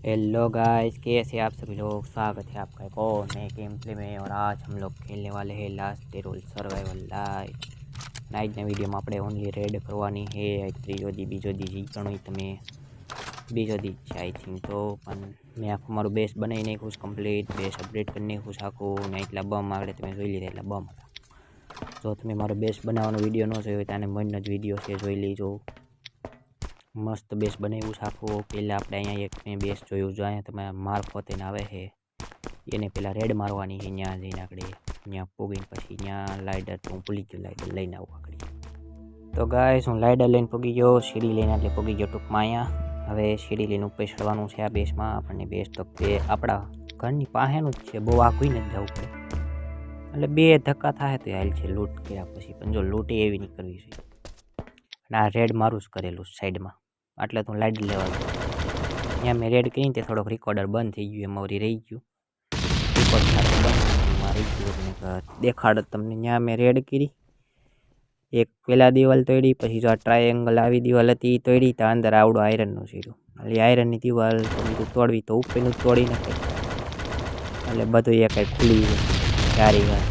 Hello guys, कैसे आप सभी लोग। स्वागत है आपका एक और नए गेम प्ले में। और आज हम लोग खेलने वाले हैं last day roll survival live. Night ने वीडियो में આપણે ઓનલી રેડ કરવાની છે। ત્રીજો દી બીજો દી જીતણું તમે બીજો દી છે આઈ થિંક તો। પણ મેં આખું મારું બેસ બનાવી નાખ્યું છે કમ્પ્લીટ। બેસ અપડેટ કરી નાખ્યું છે આખું ને એટલા બમ આગળ તમે જોઈ લીધા એટલા બમ હતા। જો તમે મારો બેસ બનાવવાનો વિડીયો ન જોયો હોય તો આને મનનો જ વિડીયો છે, જોઈ લેજો। मस्त बेस बनाव्યું છે આખું। પહેલાં આપણે અહીંયા એક મેં બેસ જોયું જો અહીંયા તમે મારફત એને આવે છે એને પહેલાં રેડ મારવાની છે। ત્યાં જઈને આપણે ત્યાં પૂગીને પછી ત્યાં લાઇડર તો હું ભૂલી ગયો લાઇડર લઈને આવું આગળ। તો ગાઈસ હું લાઇડર લઈને પૂગી ગયો, સીડી લઈને એટલે પૂગી ગયો ટૂંકમાં અહીંયા। હવે સીડી લઈને ઉપર ચડવાનું છે આ બેસમાં। આપણને બેસ તો બે આપણા ઘરની પાસેનું જ છે, બહુ આઘું નથી જવું પડે, એટલે બે ધક્કા થાય તો હાલ છે લૂંટ કર્યા પછી। પણ જો લૂંટ એવી નહીં કરવી છે। અને આ રેડ મારું જ કરેલું સાઈડમાં, એટલે તો લાઇટ લેવા ગયો ત્યાં મેં રેડ કરીને તે થોડોક રેકોર્ડર બંધ થઈ ગયું, એમાં વળી રહી ગયું રેકોર્ડ સાથે બંધ રહી ગયું। દેખાડ તમને ત્યાં મેં રેડ કરી, એક પહેલાં દિવાલ તોડી, પછી જો આ ટ્રાયેંગલ આવી દિવાલ હતી તોડી, તો અંદર આવડું આયરનનું સીડું, એટલે આયરનની દિવાલ તો બીજું તોડવી તો ઉપરનું જ તોડી નાખે, એટલે બધું એ કંઈ ખુલી સારી વાત।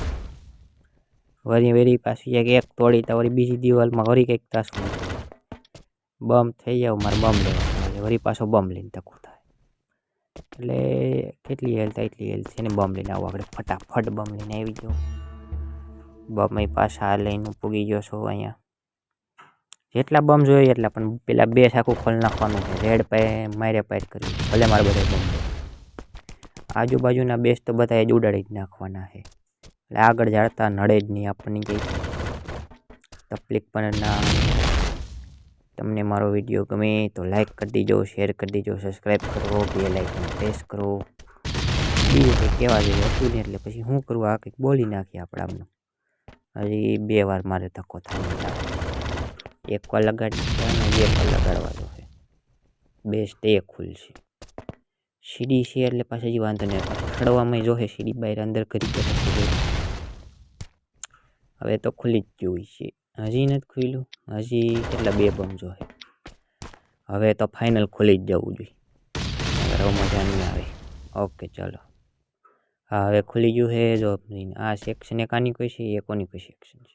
વળી વેરી પાછી એક તોડી તો વળી બીજી દિવાલમાં વળી કંઈક તાસું બમ થઈ જાવ, મારે બમ લેવા વળી પાછો બમ લઈને તકું થાય, એટલે કેટલી હેલ્થ એટલી હેલ્થ છે ને બમ લઈને આવું આપણે ફટાફટ બમ લઈને આવી જાઉં। બમ પાછા લઈને પૂગી ગયો છો અહીંયા, જેટલા બમ જોઈએ એટલા, પણ પેલા બે આખું ખોલ નાખવાનું છે। રેડ પાય મારે પાયર કર્યું, ભલે મારે બધા બમ લે, આજુબાજુના બેસ તો બધા જ ઉડાડી જ નાખવાના છે, એટલે આગળ જાળતા નડે જ નહીં આપણને કંઈ તકલીફ પણ ના। તમને મારો વિડીયો ગમે તો લાઈક કરી દીજો, શેર કરી દીજો, સબસ્ક્રાઈબ કરો, બેલ આઇકન પ્રેસ કરો। બીજું કંઈક કહેવા જેવું હતું ને, એટલે પછી શું કરવું, આ કંઈક બોલી નાખીએ આપણે આમનું। હજી બે વાર મારે ધક્કો થાય, એક વાર લગાડી અને બે વાર લગાડવા દો છે, બેસ્ટ એ ખુલશે। સીડી છે એટલે પાછી હજી વાંધો નહીં, ચડવામાં જોશે સીડી બહાર અંદર કરી દે। હવે તો ખુલી જ ગયું છે, હજી નથી ખુલ્યું, હજી કેટલા બે બમ જો છે। હવે તો ફાઇનલ ખુલી જ જવું જોઈએ, હવે મજા નહીં આવે। ઓકે ચાલો, હા હવે ખુલી ગયું છે। જો આ સેક્શન એક આની કોઈ છે, એ કોની કોઈ સેક્શન છે,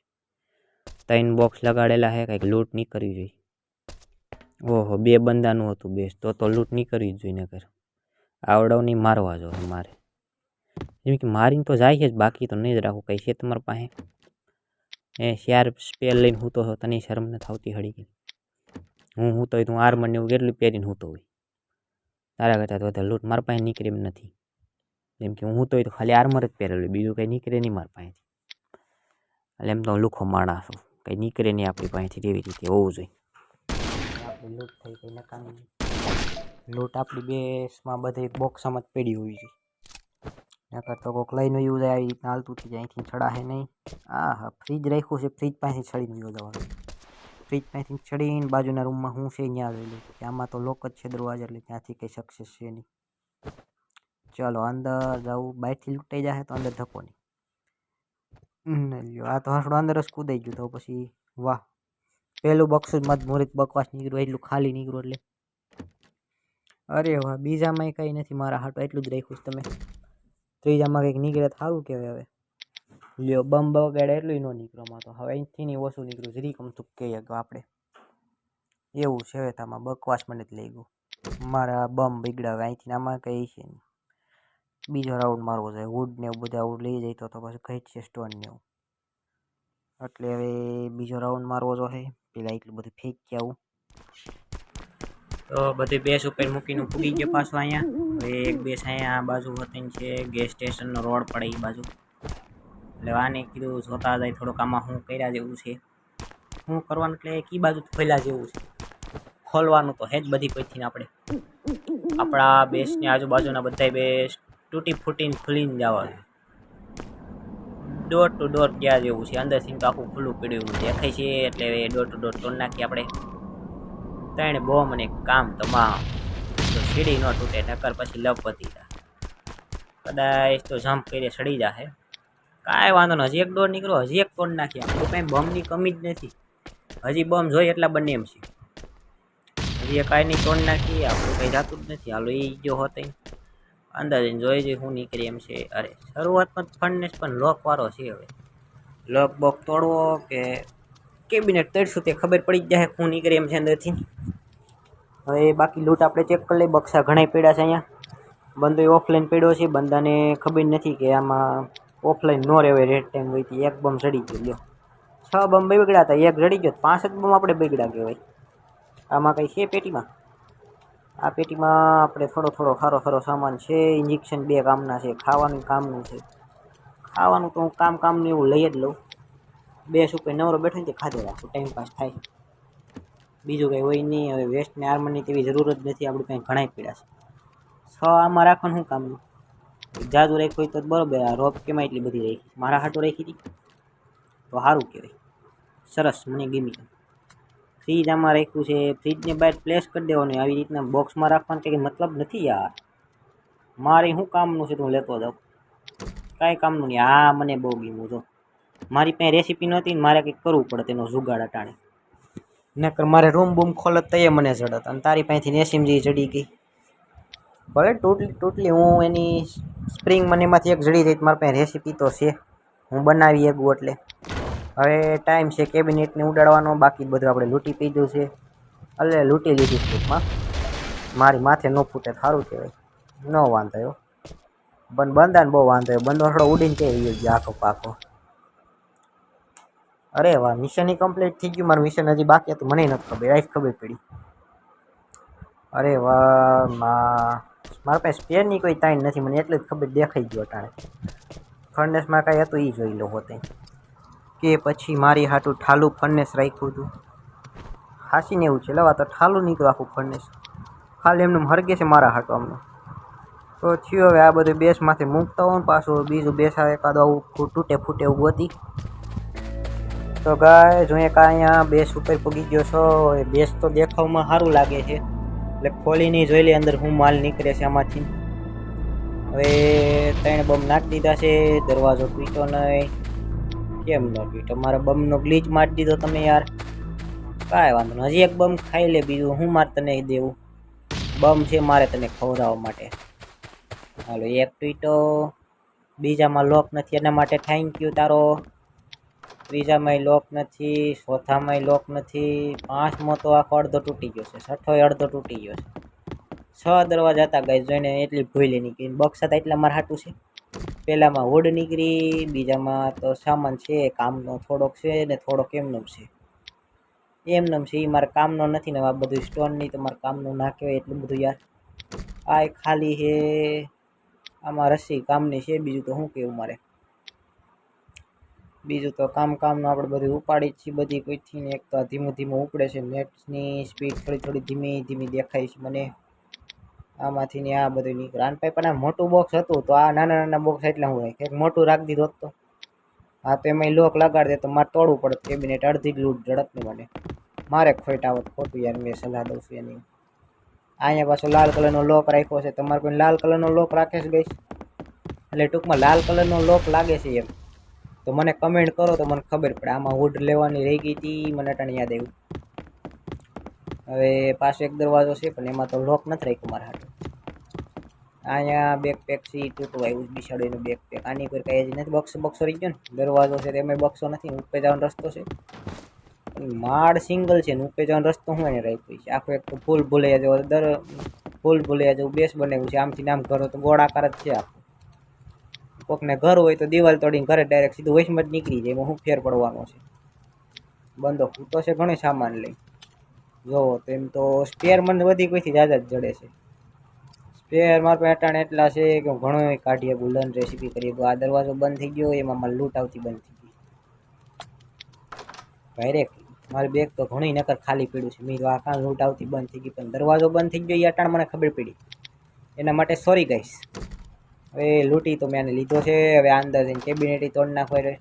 3 બોક્સ લગાડેલા છે, કંઈક લૂંટ નહીં કરવી જોઈએ। ઓહો, બે બંદાનું હતું બેસ, તો લૂંટ નહીં કરવી જ જોઈએ, નકર આવડવ નહીં મારવા જો મારે, જેમ કે મારીને તો જાય જ, બાકી તો નહીં જ રાખવું। કંઈ છે તમારી પાસે શેર સ્પેર લઈને હું તો તને શરમ નથી આવતી હળી ગઈ, હું તો તું આર્મર ને એવું કેટલું પહેરીને હું તો હોય, તારા કરતાં તો વધારે લૂંટ મારા પાસે નીકળે એમ નથી। જેમ કે હું તો ખાલી આર્મર જ પહેરેલું, બીજું કંઈ નીકળે નહીં મારા પાસેથી, એટલે એમ તો લુખો માણસ છું, કંઈ નીકળે નહીં આપણી પાસેથી, એવી રીતે હોવું જોઈએ। આપણી લૂંટ થઈ કંઈ નકામી લૂંટ આપણી બેસમાં બધી બોક્સમાં જ પડી હોવી જોઈએ, નકર તો કોઈક લઈને એવું જાય, આવી રીતના હાલતું થઈ જાય, અહીંથી ચડાશે નહીં। હા હા, ફ્રીજ રાખ્યું છે, ફ્રીજ પાસેથી ચડીને ગયો જવાનું, ફ્રીજ પાસેથી ચડીને બાજુના રૂમમાં હું છે ત્યાં આવેલું કે આમાં તો લોક જ છે દરવાજા, એટલે ત્યાંથી કંઈ સક્સેસ છે નહીં। ચાલો અંદર જવું, બહારથી લૂંટાઈ જશે તો અંદર ધક્કો નહીં લ્યો, આ તો હસડો અંદર જ કૂદાઈ ગયું, તો પછી વાહ, પહેલું બક્ષું મત મુહૂર્ત બકવાસ નીકળ્યું, એટલું ખાલી નીકળ્યું, એટલે અરે વાહ, બીજામાંય કંઈ નથી મારા હાટો એટલું જ રાખ્યું છે તમે, ત્રીજામાં કંઈક નીકળે તો સારું કહેવાય। હવે લ્યો બમ બગાડે એટલું ન નીકળવામાં, તો હવે અહીંથી નહીં ઓછું નીકળ્યું, જરી કમતું કહીએ તો આપણે એવું છે। હવે તામાં બકવાસ મને જ લઈ ગયું, મારા બમ બગડાવે અહીંથી, આમાં કંઈ છે નહીં, બીજો રાઉન્ડ મારવો જોઈએ। વુડ ને એવું બધા આવું લઈ જાય તો પછી ઘટ છે સ્ટોન ને એવું, એટલે હવે બીજો રાઉન્ડ મારવો જોઈએ। પેલા એટલું બધું ફેંકી આવું, તો બધી બેસ ઉપર મૂકીને પૂગી ગયા પાછું અહીંયા। હવે એક બેસ અહીંયા આ બાજુ વતન છે, ગેસ સ્ટેશનનો રોડ પડે એ બાજુ, એટલે આને કીધું જોતા જાય થોડુંક આમાં શું કર્યા જેવું છે, શું કરવાનું, એટલે કી બાજુ ખોલ્યા જેવું છે, ખોલવાનું તો હેજ બધી પૈથી આપણે આપણા બેસની આજુબાજુના બધા બેસ તૂટી ફૂટીને ખુલીને જવાનું, ડોર ટુ ડોર ગયા જેવું છે, અંદરથી તો આખું ખુલ્લું પડ્યું દેખાય છે, એટલે ડોર ટુ ડોર તોડ નાખીએ આપણે। 3 બોમ્બ અને કામ તમામ, તો સીડી ન તૂટે, નકર પછી લપ વધી જાય, કદાચ તો જમ્પ કરી સડી જશે, કાંઈ વાંધો નહીં। હજી એક ડોર નીકળો, હજી એક તોડ નાખીએ, આપણું કાંઈ બમની કમી જ નથી, હજી બમ જોઈએ એટલા બંને એમ છે, હજી કાંઈ નહીં તોડ નાખીએ, આપણું કંઈ જાતું જ નથી. હાલો એ જો હોતે અંદાજે જોઈ જોઈએ શું નીકળે એમ છે. અરે શરૂઆતમાં ફંડનેસ પણ લોકવાળો છે. હવે લોક બોક તોડવો કે કેબિનેટ તોડશું તે ખબર પડી જ જાય શું નીકળે એમ છે અંદરથી. હવે બાકી લૂંટ આપણે ચેક કરી લઈએ. બક્સા ઘણા પડ્યા છે અહીંયા. બંદો ઓફલાઈન પડ્યો છે. બંદાને ખબર નથી કે આમાં ઓફલાઈન ન રહેવાય. રેડ ટાઈમ હોય એક બમ ચડી ગયો. 6 બમ બગડ્યા હતા, એક જડી ગયો. 5 બમ આપણે બગડ્યા કહેવાય. આમાં કંઈ છે પેટીમાં? આ પેટીમાં આપણે થોડો સારો સામાન છે. ઇન્જેક્શન 2 કામના છે. ખાવાનું કામનું છે. ખાવાનું તો હું કામનું એવું લઈ જ લઉં. 2 સુપર નવરો બેઠો ને તે ખાધે રાખું, ટાઈમપાસ થાય. બીજું કંઈ હોય નહીં. હવે વેસ્ટને આર્મરની તેવી જરૂર જ નથી. આપણું કંઈ ઘણા પીડા છે. 6 આમાં રાખવાનું શું કામનું? જાદુ રાખ્યું હોય તો બરોબર. આ રોપ કેમાં એટલી બધી રાખી? મારા હાટો રાખી હતી તો સારું કહેવાય. સરસ, મને ગમી. ફ્રીજ આમાં રાખ્યું છે. ફ્રીજને બહાર પ્લેસ કરી દેવાનું. આવી રીતના બોક્સમાં રાખવાનું કંઈ મતલબ નથી યાર. મારે શું કામનું છે તો હું લેતો જાઉં? કાંઈ કામનું નહીં. આ મને બહુ ગમ્યું. જો મારી પાસે રેસીપી નહોતી ને મારે કંઈક કરવું પડે તેનો જુગાડ અટાણે. નકર મારે રૂમ બૂમ ખોલત તો એ મને જડત. અને તારી પાસેથી એસએમજી જડી ગઈ. ભલે ટોટલી હું એની સ્પ્રિંગ મને એમાંથી એક જડી જાય. મારી પાસે રેસીપી તો છે, હું બનાવી એકું. એટલે હવે ટાઈમ છે કેબિનેટને ઉડાડવાનો. બાકી બધું આપણે લૂંટી પીધું છે. એટલે લૂંટી લીધી ટૂંકમાં. મારી માથે ન ફૂટે સારું કહેવાય. ન વાંધો આવ્યો. પણ બંદાને બહુ વાંધો આવ્યો. બંદો થોડો ઉડીને કે ગયો આખો પાકો. અરે વાહ, મિશન કમ્પ્લીટ થઈ ગયું. મારું મિશન હજી બાકી હતું, મને નથી ખબર. આજ ખબર પડી. અરે વાહ, મારા પાસે સ્પેરની કોઈ તાઈન નથી. મને એટલી જ ખબર દેખાઈ ગયો અટાણે. ફર્નેસમાં કાંઈ હતું એ જોઈ લો હોતે કે પછી મારી હાટું ઠાલું ફર્નેસ રાખ્યું હતું. હાસીને એવું છે લવા તો ઠાલું નીકળ્યું આખું ફર્નેસ. ખાલી એમનું હરગે છે મારા હાટું આમનું. તો થયું હવે આ બધું બેસમાંથી મૂકતા હોય ને પાછું બીજું બેસ આવે એકાદું આવું તૂટે ફૂટે એવું ગોતી. તો ગાય જો એક અહીંયા બેસ ઉપર પૂગી ગયો છો. એ બેસ તો દેખાવમાં સારું લાગે છે, એટલે ખોલીને જોઈ લે અંદર હું માલ નીકળે છે આમાંથી. હવે 3 બમ નાખી દીધા છે. દરવાજો તૂટ્યો નહીં. કેમ ન તૂટ્યો? મારા બમનો ગ્લીચ મારી દીધો તમે યાર. કાંઈ વાંધો નહીં, હજી એક બમ ખાઈ લે. બીજું હું મારે તને દેવું? બમ છે મારે તને ખવડાવવા માટે. હાલો, એક તૂટ્યો. બીજામાં લોક નથી એના માટે થેન્ક યુ તારો. ત્રીજામાંય લોક નથી. ચોથામાંય લોક નથી. 5મો તો આખો અડધો તૂટી ગયો છે. 6થોય અડધો તૂટી ગયો છે. 6 દરવાજા હતા ગાય. જોઈને એટલી ભૂલી નીકળી. બક્સ હતા એટલા મારા હાટું છે. પહેલામાં વુડ નીકળી. બીજામાં તો સામાન છે કામનો થોડોક છે ને થોડોક એમનેમ છે. એમનેમ છે એ મારા કામનો નથી ને. આ બધું સ્ટોનની તો મારા કામનું ના કહેવાય એટલું બધું યાર. આ ખાલી છે. આમાં રસ્સી કામની છે. બીજું તો શું કહેવું મારે? બીજું તો કામનું આપણે બધું ઉપાડી જ છીએ બધી કોઈથી ને. એક તો ધીમું ઉપડે છે. નેટની સ્પીડ થોડી ધીમી દેખાય છે મને આમાંથી ને. આ બધું નીકળે. આન પાસે પણ આ મોટું બોક્સ હતું તો આ નાના બોક્સ એટલે હું એક મોટું રાખી દીધું હોત તો. હા તો એમાં લોક લગાડી દે તો મારે તોડવું પડે કેબિનેટ. અડધી જ લૂંટ ઝડપ ને મને. મારે ખોટ આવત ખોટું યાર. મેં સલાહ દઉં છું એની. અહીંયા પાછો લાલ કલરનો લોક રાખ્યો છે. તમારે કોઈ લાલ કલરનો લોક રાખે છે ગઈ? એટલે ટૂંકમાં લાલ કલરનો લોક લાગે છે એમ તો મને કમેન્ટ કરો તો મને ખબર પડે. આમાં વુડ લેવાની રહી ગઈ હતી મને અટાણે યાદ આવ્યું. હવે પાછો એક દરવાજો છે પણ એમાં તો લોક નથી રાખ્યું મારા હાટું. અહીંયા બેકપેક સી તૂટું આવ્યું બિસાડ્યું બેકપેક. આની પર કઈ હજી નથી. બક્સો રહી ગયો ને. દરવાજો છે તેમાં બક્સો નથી. ઉપર જવાનો રસ્તો છે. માળ સિંગલ છે ને ઉપર જવાનો રસ્તો હું એને રાખ્યો છે. આખું એક તો ફૂલ ભૂલૈયા જેવું બેસ બનાવ્યું છે. આમથી નામ ઘરો તો ગોળાકાર જ છે આખું. કોકને ઘર હોય તો દિવાલ તોડીને ઘરે ડાયરેક્ટ સીધું વૈશમાં જ નીકળી જાય. એમાં શું ફેર પડવાનો છે? બંધો ફૂટો છે ઘણો સામાન લઈ. જોવો તો એમ તો સ્પેર મને વધી કોઈથી જાજા જ જડે છે. સ્પેર મારા પાસે અટાણે એટલા છે કે હું ઘણો કાઢીએ ગુલન રેસીપી કરીએ. આ દરવાજો બંધ થઈ ગયો. એમાં મારે લૂંટ આવતી બંધ થઈ ગઈ. ડાયરેક્ટ મારી બેગ તો ઘણી નકર ખાલી પડ્યું છે. મેં આ કાં લૂંટ આવતી બંધ થઈ ગઈ પણ દરવાજો બંધ થઈ ગયો એ અટાણે મને ખબર પડી. એના માટે સોરી ગાઈસ. હવે લૂંટી તો મેં લીધો છે. હવે અંદર જઈને કેબિનેટ તોડી નાખવા.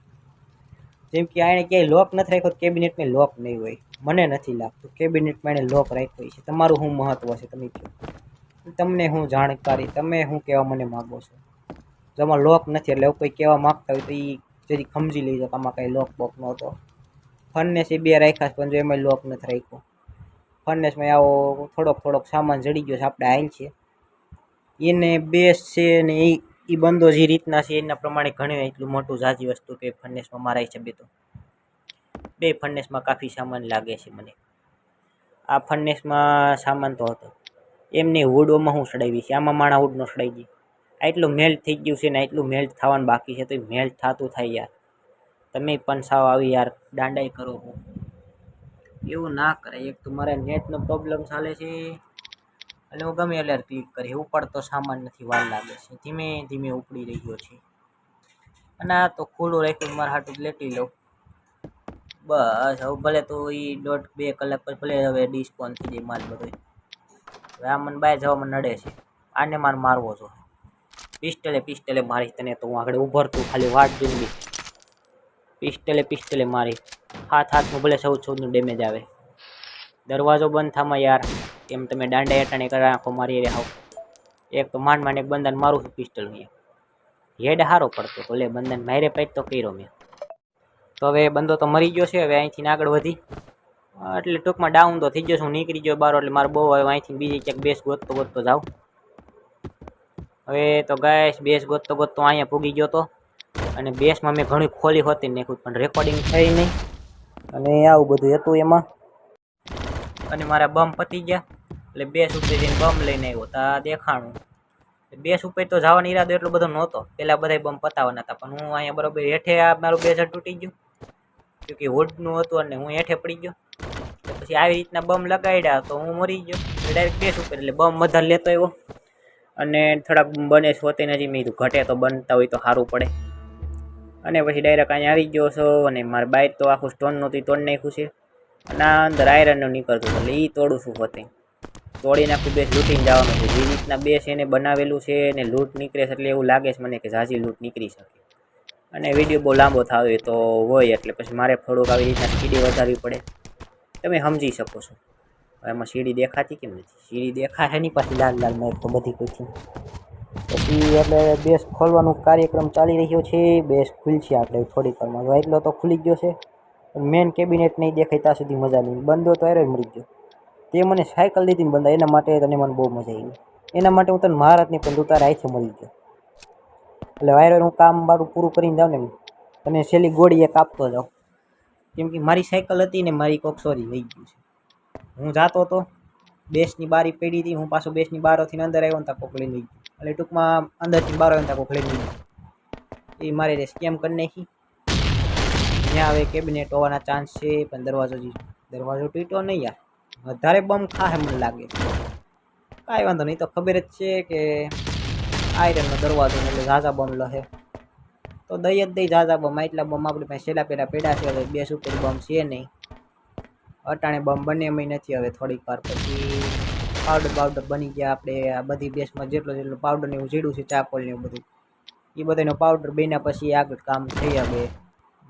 જેમ કે આણે ક્યાંય લોક નથી રાખ્યો કેબિનેટમાં લોક નહીં હોય. મને નથી લાગતું કેબિનેટમાં એણે લોક રાખ્યો છે. તમારું શું મહત્વ છે તમે કહો? તમને શું જાણકારી? તમે શું કહેવા મને માગો છો? જો આમાં લોક નથી એટલે કોઈ કહેવા માગતા હોય તો એ જરી સમજી લેજો કે આમાં કાંઈ લોક બોક નહોતો. ફનને છે 2 રાખ્યા પણ જો એમાં લોક નથી રાખ્યો. ફર્નેસમાં આવો થોડોક સામાન જડી ગયો છે, આપણે હાલ છે એને બેસ છે ને એ બંધો જે રીતના છે એના પ્રમાણે ઘણી એટલું મોટું ઝાઝી વસ્તુ કે ફર્નેસમાં મારા હિસાબે તો બે ફર્નેસમાં કાફી સામાન લાગે છે મને. આ ફર્નેસમાં સામાન તો હતો એમને હુડોમાં હું સડાવી છે, આમાં માણા હુડ નો સડાઈ ગઈ. આટલું મેલ્ટ થઈ ગયું છે ને આટલું મેલ્ટ થવાનું બાકી છે, તો મેલ્ટ થતું થાય યાર. તમે પણ સાવ આવી યાર દાંડાઈ કરો છો, એવું ના કરે. એક તો મારે નેટનો પ્રોબ્લેમ ચાલે છે અને હું ગમે એટલે ક્લિક કરી ઉપાડતો સામાન નથી, વાર લાગે છે, ધીમે ધીમે ઉપડી રહ્યો છે. અને આ તો ખુલ્લું રાખ્યું મારા હાટું લેટી લઉં બસ. હવે ભલે તો એ 1.5-2 કલાક પછી ભલે હવે ડિસ્પોન થઈ જાય માલ બધો. હવે આ મને બહાર જવામાં નડે છે, આને મારે મારવો છો પિસ્ટલે મારી તને તો હું આગળ ઉભરતું ખાલી વાટ જોઈ પિસ્ટલે મારી હાથમાં ભલે 14 ડેમેજ આવે. દરવાજો બંધ થામાં યાર, કેમ તમે દાંડા એટાણે કરી નાખો મારી રે હાવ. એક તો માંડ એક બંદાને મારું છું પિસ્ટલ અહીંયા, હેડ હારો પડતો તો લે બંદાને મારે પેટ તો કર્યો મેં. તો હવે બંદો તો મરી ગયો છે. હવે અહીંથી આગળ વધી એટલે ટૂંકમાં ડાઉન તો થઈ ગયો છું, હું નીકળી ગયો બહાર. એટલે મારે બહુ હવે અહીંથી બીજી ક્યાંક બેસ ગોતતો જાઉં. હવે તો ગાઈસ બેસ ગોતતો અહીંયા પૂગી ગયો તો, અને બેસમાં મેં ઘણી ખોલી હોતી નાખ્યું પણ રેકોર્ડિંગ થઈ નહીં, અને આવું બધું હતું એમાં. અને મારા બમ પતી ગયા એટલે બેસ ઉપર જઈને બમ લઈને આવ્યો તા દેખાણું. બેસ ઉપર તો જવાનો ઈરાદો એટલો બધો નહોતો, પહેલાં બધા બમ પતાવવાના હતા, પણ હું અહીંયા બરોબર હેઠે મારું બેઝ તૂટી ગયું કે હોડનું હતું અને હું હેઠે પડી ગયો. પછી આવી રીતના બમ લગાડ્યા તો હું મરી ગયો ડાયરેક્ટ બેસ ઉપર. એટલે બમ બધા લેતો આવ્યો અને થોડાક બને હોતે નથી, મેં કીધું ઘટે તો બનતા હોય તો સારું પડે. અને પછી ડાયરેક્ટ અહીંયા આવી ગયો છો. અને મારે બાઇક તો આખું સ્ટોન નહોતું તોડી નાખ્યું છે, અને આ અંદર આયરનનું નીકળતું એટલે એ તોડું છું હોતે તોડી નાખું. બેસ લૂંટીને જવાનું છે, જે રીતના બેસ એને બનાવેલું છે ને લૂંટ નીકળે છે, એટલે એવું લાગે છે મને કે ઝાઝી લૂંટ નીકળી શકે. અને વિડીયો બહુ લાંબો થાય તો હોય એટલે પછી મારે થોડુંક આવી રીતના સ્પીડી વધારવી પડે, તમે સમજી શકો છો. એમાં સીડી દેખાતી કેમ નથી? સીડી દેખાય એની પાછી લાલ મેં તો બધી કોઈ પછી એટલે બેસ ખોલવાનો કાર્યક્રમ ચાલી રહ્યો છે. બેસ ખુલશે આપણે થોડીક વારમાં, એટલો તો ખુલી ગયો છે. મેન કેબિનેટ નહીં દેખાય ત્યાં સુધી મજા નહીં. બંધો તો અરે મરી ગયો. તે મને સાયકલ લીધી ને બંધા, એના માટે તને મને બહુ મજા આવી. એના માટે હું તને મહારાજ નહીં પણ તું તારા હાથે મળી ગયો. એટલે વાયર હું કામ મારું પૂરું કરીને જાઉં ને અને છેલ્લી ગોળી એક આપતો જાઉં, કેમ કે મારી સાયકલ હતી ને મારી કોક સોરી વહી ગયું છે. હું જાતો હતો, બેસની બારી પડી હતી, હું પાછું બેસની બારોથી અંદર આવ્યો ને ત્યાં કોક લઈને ગયું. એટલે ટૂંકમાં અંદરથી બાર આવ્યો ને ત્યાં કોક લઈને ગયું. એ મારે સ્કેમ કરી નાખી. ત્યાં હવે કેબિનેટ હોવાના ચાન્સ છે, પણ દરવાજો તૂટ્યો નહીં યાર. વધારે બમ ખાહે મને લાગે. કાંઈ વાંધો નહીં, તો ખબર જ છે કે આયરનનો દરવાજો એટલે ઝાઝા બમ લહે તો દઈ જ દઈ ઝાઝા બમ. એટલા બમ આપણી પાસે છેલ્લા પહેલાં પેડા છે. હવે બેસ ઉપર બમ છે નહીં, અટાણે બમ બને એમ નથી. હવે થોડીક વાર પછી પાવડર બની ગયા. આપણે આ બધી બેસમાં જેટલો પાવડરને એવું જીડું છે, ચાકોલ ને એવું બધું, એ બધાનો પાવડર બન્યા પછી આગળ કામ થઈ આવે.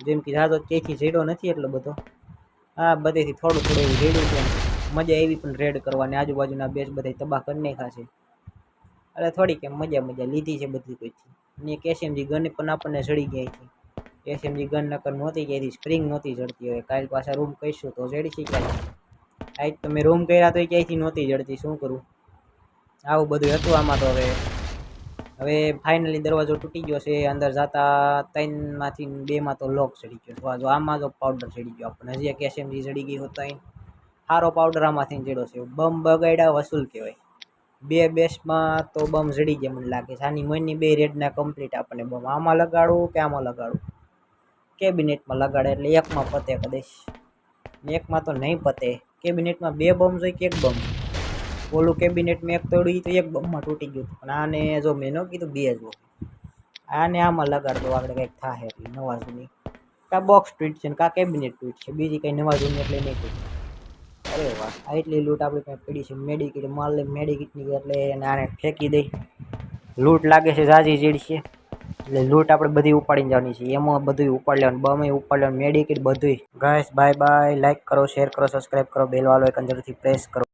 જેમ કે ઝાઝો ક્યાંયથી જીડો નથી એટલો બધો, હા બધેથી થોડું એવું જીડું છે. મજા એવી પણ રેડ કરવાની, આજુબાજુના બેસ બધા તબાહ કરી નાખ્યા છે. એટલે થોડીક એમ મજા લીધી છે બધી કોઈથી. અને એક એસએમજી ગન પણ આપણને ચડી ગઈ હતી. એસએમજી ગન નકર નહોતી ગઈ, સ્પ્રિંગ નહોતી જડતી. હવે કાલ પાછા રૂમ કહીશું તો જડી છે ક્યાંય. આજ તો મેં રૂમ કર્યા તો ક્યાંયથી નહોતી જડતી, શું કરું? આવું બધું હતું આમાં. તો હવે ફાઇનલી દરવાજો તૂટી ગયો છે. અંદર જતા 3માંથી 2માં તો લોક ચડી ગયો. જો આમાં જો પાવડર ચડી ગયો આપણને, હજી એક એસએમજી ચડી ગઈ હોત અહીં. સારો પાવડર આમાંથી ચડ્યો છે. બમ બગાડ્યા વસૂલ કહેવાય. 2 બેસમાં તો બમ જડી ગયા મને લાગે છે. આની મનની 2 રેડના કમ્પ્લીટ આપણને બમ. આમાં લગાડું કે આમાં લગાડું? કેબિનેટમાં લગાડે એટલે એકમાં પતે કદાચ, એકમાં તો નહીં પતે. કેબિનેટમાં 2 બમ જોઈ કે 1 બમ? ઓલું કેબિનેટમાં એક તોડ્યું તો 1 બમમાં તૂટી ગયું. પણ આને જો મેં ન કીધું 2 જો, આને આમાં લગાડ દો આગળ કંઈક થાય. એટલે નવા જૂની કાં બોક્સ તૂટ છે ને કાં કેબિનેટ તૂટ છે, બીજી કંઈ નવા જૂની એટલે નહીં તૂટ. અરે વાહ, આટલી લૂંટ આપણી પાસે પડી છે. મેડિકિટ માલ લે, મેડિકિટની એટલે એને આને ફેંકી દઈ. લૂંટ લાગે છે ઝાઝી જેડી છે, એટલે લૂંટ આપણે બધી ઉપાડીને જવાની છે. એમાં બધું ઉપાડ લેવાનું, બમે ઉપાડ લેવાનું, મેડિકિટ બધું. Guys bye bye. લાઈક કરો, શેર કરો, સબસ્ક્રાઈબ કરો, બેલ વાળો આઇકન જરૂરથી પ્રેસ કરો.